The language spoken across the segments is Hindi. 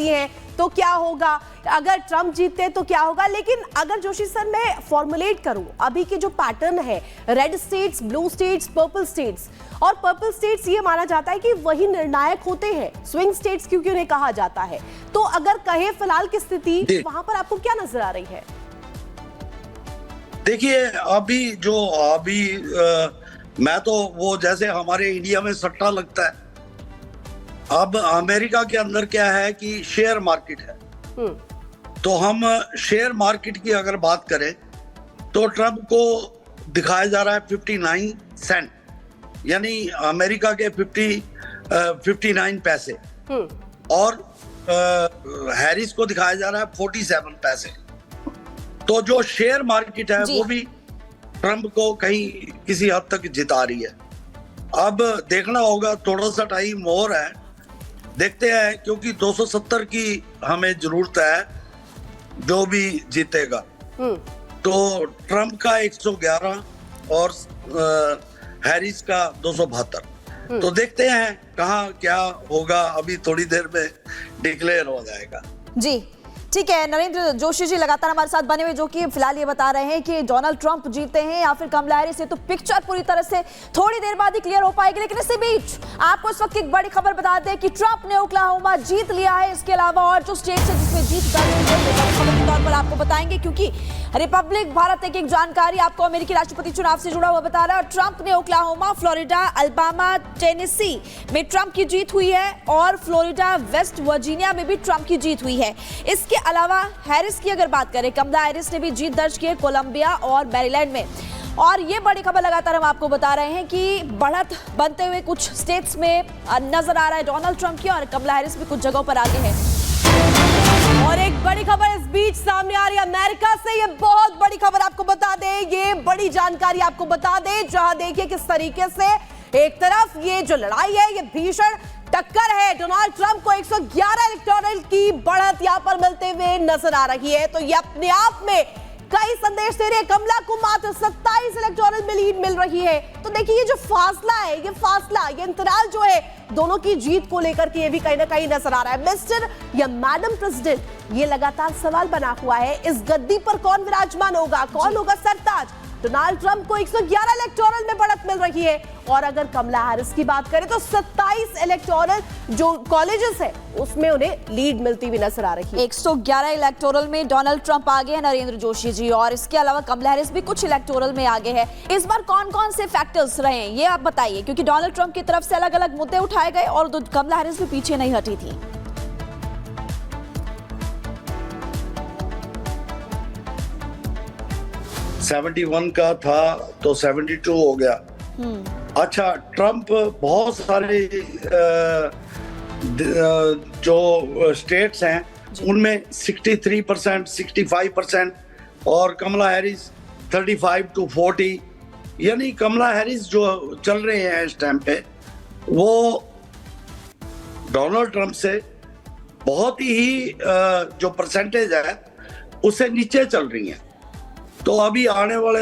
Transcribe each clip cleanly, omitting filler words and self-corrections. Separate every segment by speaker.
Speaker 1: जीतती हैं तो क्या होगा, अगर ट्रंप जीतते हैं तो क्या होगा। लेकिन अगर जोशी सर मैं फॉर्मुलेट करूं अभी की जो पैटर्न है, red states, blue states, purple states, और पर्पल स्टेट्स ये माना जाता है कि वही निर्णायक होते हैं, स्विंग स्टेट्स क्योंकि उन्हें कहा जाता है। तो अगर कहे फिलहाल की स्थिति वहां पर आपको क्या नजर आ रही है?
Speaker 2: देखिए मैं तो वो जैसे हमारे इंडिया में सट्टा लगता है, अब अमेरिका के अंदर क्या है कि शेयर मार्केट है। तो हम शेयर मार्केट की अगर बात करें तो ट्रंप को दिखाया जा रहा है 59 सेंट, यानी अमेरिका के 59 पैसे, और हैरिस को दिखाया जा रहा है 47 पैसे। तो जो शेयर मार्केट है वो भी ट्रंप को कहीं किसी हद तक जिता रही है। अब देखना होगा, थोड़ा सा टाइम और है, देखते हैं, क्योंकि 270 की हमें जरूरत है जो भी जीतेगा। तो ट्रंप का 111 और हैरिस का 272। तो देखते हैं कहाँ क्या होगा, अभी थोड़ी देर में डिक्लेयर हो जाएगा।
Speaker 3: जी ठीक है, नरेंद्र जोशी जी लगातार हमारे साथ बने हुए, जो कि फिलहाल ये बता रहे हैं कि डोनाल्ड ट्रंप जीते हैं या फिर कमला हैरिस से, तो पिक्चर पूरी तरह से थोड़ी देर बाद ही क्लियर हो पाएगी। लेकिन इसी बीच आपको इस वक्त एक बड़ी खबर बता दें कि ट्रंप ने ओक्लाहोमा जीत लिया है। इसके अलावा और जो स्टेट है जिसमें जीत दर्ज हुई है, बड़ी खबर के तौर पर आपको बताएंगे, क्योंकि रिपब्लिक भारत एक जानकारी आपको अमेरिकी राष्ट्रपति चुनाव से जुड़ा हुआ बता रहा है। ट्रंप ने ओक्लाहोमा, फ्लोरिडा, अल्बामा, टेनेसी में ट्रंप की जीत हुई है, और फ्लोरिडा, वेस्ट वर्जीनिया में भी ट्रंप की जीत हुई है। इसके अलावा हैरिस की अगर बात करें, कमला हैरिस ने भी जीत दर्ज की है कोलंबिया और मैरीलैंड में। और ये बड़ी खबर लगातार हम आपको बता रहे हैं कि बढ़त बनते हुए कुछ स्टेट्स में नजर आ रहा है डोनाल्ड ट्रंप की, और कमला हैरिस भी कुछ जगहों पर आगे है। और एक बड़ी खबर इस बीच सामने आ रही है अमेरिका से, ये बहुत बड़ी खबर आपको बता दें, ये बड़ी जानकारी आपको बता दें, जहां देखिए किस तरीके से एक तरफ ये जो लड़ाई है, ये भीषण टक्कर है, डोनाल्ड ट्रंप को 111 इलेक्टोरल की बढ़त यहां पर मिलते हुए नजर आ रही है। तो ये अपने आप में कई संदेश दे रहे हैं, कमला को मात्र 27 इलेक्टोरल में लीड मिल रही है। तो देखिए ये जो फासला है, ये अंतराल जो है दोनों की जीत को लेकर के, ये भी कहीं ना कहीं नजर आ रहा है। मिस्टर या मैडम प्रेसिडेंट, ये लगातार सवाल बना हुआ है, इस गद्दी पर कौन विराजमान होगा, कौन होगा सरताज। डोनाल्ड ट्रंप को 111 इलेक्टोरल में बढ़त मिल रही है, और अगर कमला हैरिस की बात करें तो 27 इलेक्टोरल जो कॉलेजेस है उसमें उन्हें लीड मिलती हुई नजर आ रही है। 111 इलेक्टोरल में डोनाल्ड ट्रंप आगे है नरेंद्र जोशी जी, और इसके अलावा कमला हैरिस भी कुछ इलेक्टोरल में आगे है। इस बार कौन कौन से फैक्टर्स रहे हैं ये आप बताइए, क्योंकि डोनाल्ड ट्रंप की तरफ से अलग अलग मुद्दे उठाए गए और कमला हैरिस भी पीछे नहीं हटी थी।
Speaker 2: 71 का था तो 72 हो गया। अच्छा, ट्रंप बहुत सारे जो स्टेट्स हैं उनमें 63%, 65%, और कमला हैरिस 35 to 40, यानी कमला हैरिस जो चल रहे हैं इस टाइम पे, वो डोनाल्ड ट्रंप से बहुत ही जो परसेंटेज है उससे नीचे चल रही हैं। तो अभी आने वाले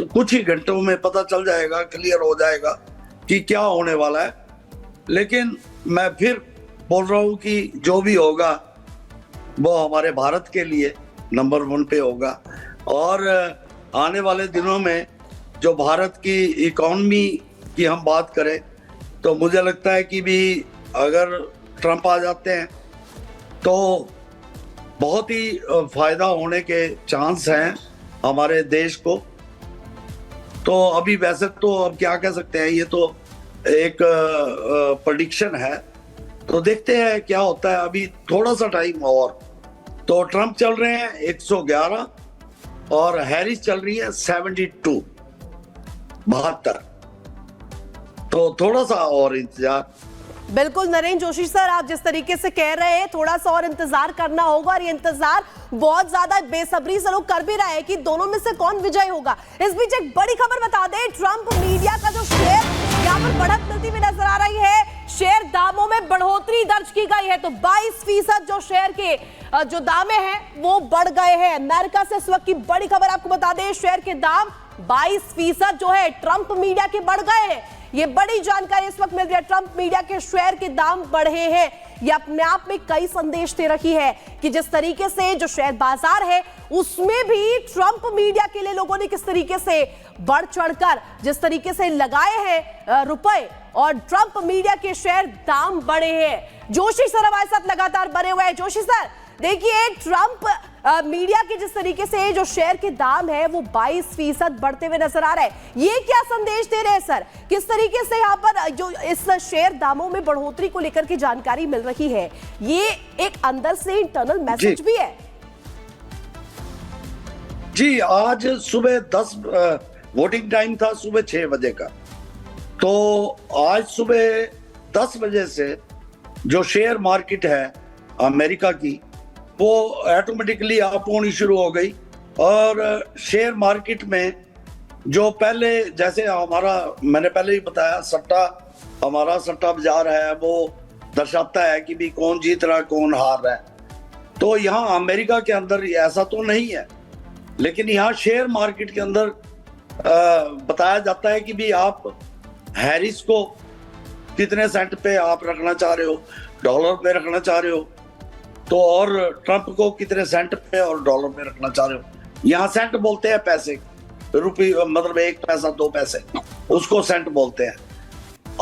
Speaker 2: कुछ ही घंटों में पता चल जाएगा, क्लियर हो जाएगा कि क्या होने वाला है। लेकिन मैं फिर बोल रहा हूँ कि जो भी होगा वो हमारे भारत के लिए नंबर 1 पे होगा, और आने वाले दिनों में जो भारत की इकोनॉमी की हम बात करें तो मुझे लगता है कि भी अगर ट्रंप आ जाते हैं तो बहुत ही फायदा होने के चांस हैं हमारे देश को। तो अभी वैसे तो अब क्या कह सकते हैं, ये तो एक प्रेडिक्शन है, तो देखते हैं क्या होता है। अभी थोड़ा सा टाइम और, तो ट्रंप चल रहे हैं 111 और हैरिस चल रही है 72, 72, तो थोड़ा सा और इंतजार।
Speaker 1: बिल्कुल नरेंद्र जोशी सर, आप जिस तरीके से कह रहे हैं थोड़ा सा और इंतजार करना होगा, और ये इंतजार बहुत ज्यादा बेसब्री से लोग कर भी रहे हैं कि दोनों में से कौन विजय होगा। इस बीच एक बड़ी खबर बता दें, ट्रंप मीडिया का जो शेयर यहाँ पर बढ़त मिलती हुई नजर आ रही है, शेयर दामों में बढ़ोतरी दर्ज की गई है। तो 22% जो शेयर के जो दामे हैं वो बढ़ गए हैं। अमेरिका से इस वक्त की बड़ी खबर आपको बता दें, शेयर के दाम 22% जो है ट्रंप मीडिया के बढ़ गए हैं। ये बड़ी जानकारी इस वक्त मिल रही है। ट्रंप मीडिया के शेयर के दाम बढ़े हैं। ये अपने आप में कई संदेश दे रखी है कि जिस तरीके से जो शेयर बाजार है उसमें भी ट्रंप मीडिया के लिए लोगों ने किस तरीके से बढ़ चढ़कर जिस तरीके से लगाए हैं रुपए, और ट्रंप मीडिया के शेयर दाम बढ़े हैं। जोशी सर हमारे साथ लगातार बने हुए हैं। जोशी सर, देखिए ट्रंप मीडिया के जिस तरीके से जो शेयर के दाम है वो 22% बढ़ते हुए नजर आ रहा है, ये क्या संदेश दे रहे हैं सर? किस तरीके से यहाँ पर जो इस शेयर दामों में बढ़ोतरी को लेकर के जानकारी मिल रही है, ये एक अंदर से इंटरनल मैसेज भी है?
Speaker 2: जी, आज सुबह 10 वोटिंग टाइम था, सुबह 6 बजे का। तो आज सुबह 10 बजे से जो शेयर मार्केट है अमेरिका की वो ऑटोमेटिकली अप होनी शुरू हो गई। और शेयर मार्केट में जो पहले जैसे मैंने पहले ही बताया, हमारा सट्टा बाजार है, वो दर्शाता है कि भी कौन जीत रहा है कौन हार रहा है। तो यहाँ अमेरिका के अंदर ऐसा तो नहीं है, लेकिन यहाँ शेयर मार्केट के अंदर बताया जाता है कि भी आप हैरिस को कितने सेंट पे आप रखना चाह रहे हो, डॉलर पे रखना चाह रहे हो, तो और ट्रंप को कितने सेंट पे और डॉलर पे रखना चाह रहे हो। यहाँ सेंट बोलते हैं पैसे, रुपये मतलब 1 पैसा 2 पैसे, उसको सेंट बोलते हैं।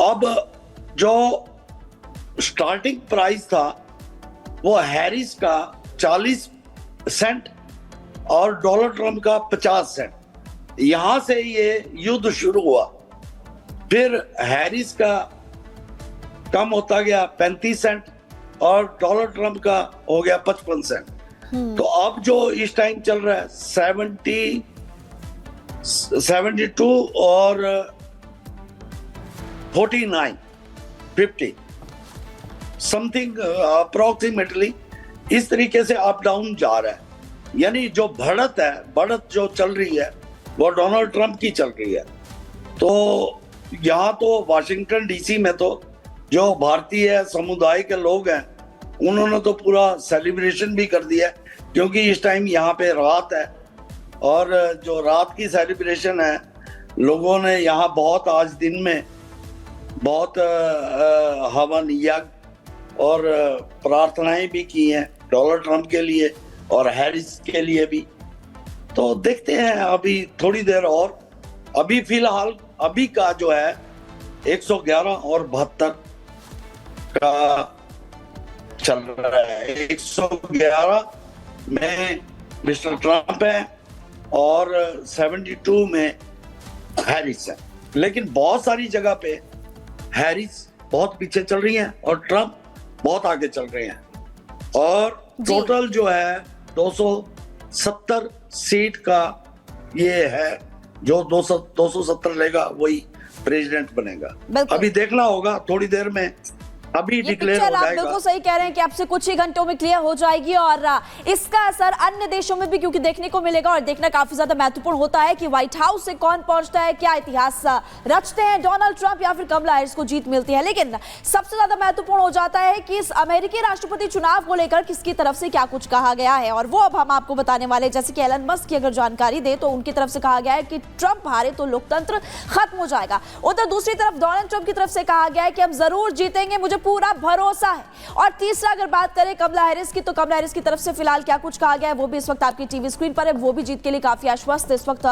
Speaker 2: अब जो स्टार्टिंग प्राइस था वो हैरिस का 40 सेंट और डोनाल्ड ट्रंप का 50 सेंट। यहां से ये युद्ध शुरू हुआ। फिर हैरिस का कम होता गया 35 सेंट और डोनाल्ड ट्रंप का हो गया 55 सेंट। तो अब जो इस टाइम चल रहा है 72 और 49, 50 समथिंग अप्रोक्सीमेटली इस तरीके से अप डाउन जा रहा है। यानी जो बढ़त जो चल रही है वो डोनाल्ड ट्रंप की चल रही है। तो यहाँ तो वाशिंगटन डीसी में तो जो भारतीय समुदाय के लोग हैं उन्होंने तो पूरा सेलिब्रेशन भी कर दिया, क्योंकि इस टाइम यहाँ पे रात है और जो रात की सेलिब्रेशन है, लोगों ने यहाँ बहुत आज दिन में बहुत हवन यज्ञ और प्रार्थनाएं भी की हैं डोनाल्ड ट्रंप के लिए और हैरिस के लिए भी। तो देखते हैं अभी थोड़ी देर और। अभी फिलहाल अभी का जो है 111 और 72 का चल रहा है। 111 में मिस्टर ट्रंप है और 72 में हैरिस है। लेकिन बहुत सारी जगह पे हैरिस बहुत पीछे चल रही हैं और ट्रंप बहुत आगे चल रहे हैं। और टोटल जो है 270 सीट का ये है, जो 270 लेगा वही प्रेसिडेंट बनेगा। अभी देखना होगा थोड़ी देर में, अभी डिक्लेयर हो जाएगा।
Speaker 3: आप बिल्कुल सही कह रहे हैं कि आपसे कुछ ही घंटों में क्लियर हो जाएगी और इसका असर अन्य देशों में भी क्योंकि देखने को मिलेगा। और देखना काफी ज्यादा महत्वपूर्ण होता है कि व्हाइट हाउस से कौन पहुंचता है, क्या इतिहास रचते हैं डोनाल्ड ट्रंप या फिर कमला हैरिस को जीत मिलती है। लेकिन सबसे ज्यादा महत्वपूर्ण हो जाता है कि इस अमेरिकी राष्ट्रपति चुनाव को लेकर किसकी तरफ से क्या कुछ कहा गया है, और वो अब हम आपको बताने वाले। जैसे कि एलन मस्क की अगर जानकारी दे तो उनकी तरफ से कहा गया है कि ट्रंप हारे तो लोकतंत्र खत्म हो जाएगा। उधर दूसरी तरफ डोनाल्ड ट्रंप की तरफ से कहा गया है कि हम जरूर जीतेंगे, मुझे पूरा भरोसा है। और तीसरा अगर बात करें कमला हैरिस की, तो कमला हैरिस की तरफ से फिलहाल क्या कुछ कहा गया है वो भी इस वक्त आपकी टीवी स्क्रीन पर है। वो भी जीत के लिए काफी आश्वस्त इस वक्त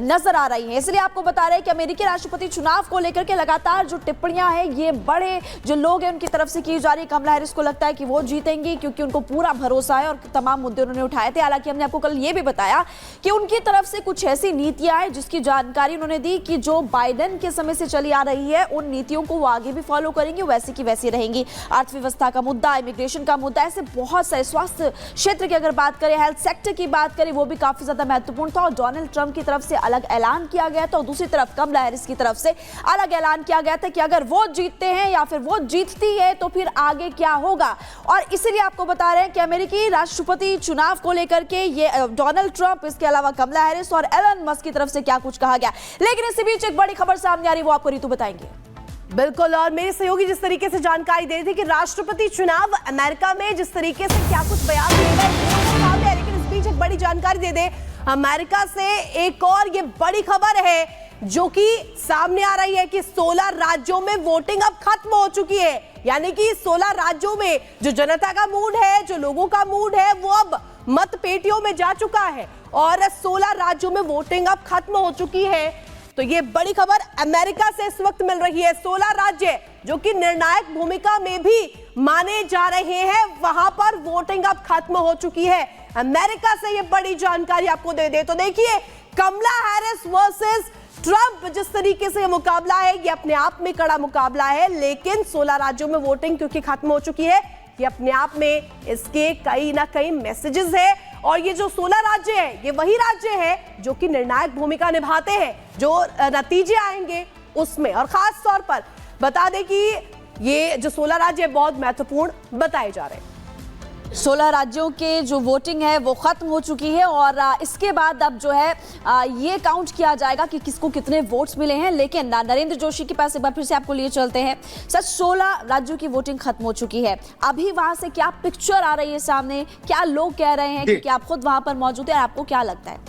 Speaker 3: नजर आ रही है। इसलिए आपको बता रहे हैं कि अमेरिकी राष्ट्रपति चुनाव को लेकर के लगातार जो टिप्पणियां हैं ये बड़े जो लोग हैं उनकी तरफ से की जा रही है। कमला हैरिस को लगता है कि वो जीतेंगी क्योंकि उनको पूरा भरोसा है और तमाम मुद्दे उन्होंने उठाए थे। हालांकि हमने आपको कल ये भी बताया कि उनकी तरफ से कुछ ऐसी नीतियां हैं जिसकी जानकारी उन्होंने दी कि जो बाइडेन के समय से चली आ रही है उन नीतियों को वो आगे भी फॉलो करेंगे, वैसी की वैसी रहेंगी। अर्थव्यवस्था का मुद्दा, इमिग्रेशन का मुद्दा, ऐसे बहुत सारे, स्वास्थ्य क्षेत्र की अगर बात करें, हेल्थ सेक्टर की बात करें, वो भी काफी ज्यादा महत्वपूर्ण था। और डोनाल्ड ट्रंप की तरफ से अलग ऐलान किया गया था और दूसरी तरफ कमला हैरिस की तरफ से अलग ऐलान किया गया था कि अगर वो जीतते हैं या फिर वो जीतती है तो फिर आगे क्या होगा। और इसीलिए आपको बता रहे हैं कि अमेरिकी राष्ट्रपति चुनाव को लेकर के ये डोनाल्ड ट्रंप, इसके अलावा कमला हैरिस और एलन मस्क की तरफ से क्या कुछ कहा गया। लेकिन इसी बीच एक बड़ी खबर सामने आ रही, वो आपको रीतू बताएंगे।
Speaker 1: बिल्कुल, और मेरे सहयोगी जिस तरीके से जानकारी दे रही थी कि राष्ट्रपति चुनाव अमेरिका में जिस तरीके से क्या कुछ बयान दिए गए, लेकिन इस बीच एक बड़ी जानकारी दे दे अमेरिका से। एक और ये बड़ी खबर है जो कि सामने आ रही है कि 16 राज्यों में वोटिंग अब खत्म हो चुकी है। यानी कि 16 राज्यों में जो जनता का मूड है, जो लोगों का मूड है, वो अब मत पेटियों में जा चुका है और 16 राज्यों में वोटिंग अब खत्म हो चुकी है। तो ये बड़ी खबर अमेरिका से इस वक्त मिल रही है। 16 राज्य जो कि निर्णायक भूमिका में भी माने जा रहे हैं, वहां पर वोटिंग अब खत्म हो चुकी है। अमेरिका से ये बड़ी जानकारी आपको दे दे तो देखिए, कमला हैरिस वर्सेस ट्रंप, जिस तरीके से ये मुकाबला है, ये अपने आप में कड़ा मुकाबला है। लेकिन 16 राज्यों में वोटिंग क्योंकि खत्म हो चुकी है, ये अपने आप में इसके कई ना कई मैसेजेस है। और ये जो 16 राज्य है, ये वही राज्य है जो कि निर्णायक भूमिका निभाते हैं, जो नतीजे आएंगे उसमें। और खास तौर पर बता दें कि ये जो 16 राज्य बहुत महत्वपूर्ण बताए जा रहे हैं।
Speaker 3: 16 राज्यों के जो वोटिंग है वो खत्म हो चुकी है और इसके बाद अब जो है ये काउंट किया जाएगा कि किसको कितने वोट्स मिले हैं। लेकिन नरेंद्र जोशी के पास एक बार फिर से आपको लिए चलते हैं। सर, 16 राज्यों की वोटिंग खत्म हो चुकी है, अभी वहां से क्या पिक्चर आ रही है सामने, क्या लोग कह रहे हैं, क्योंकि आप खुद वहां पर मौजूद है, आपको क्या लगता है?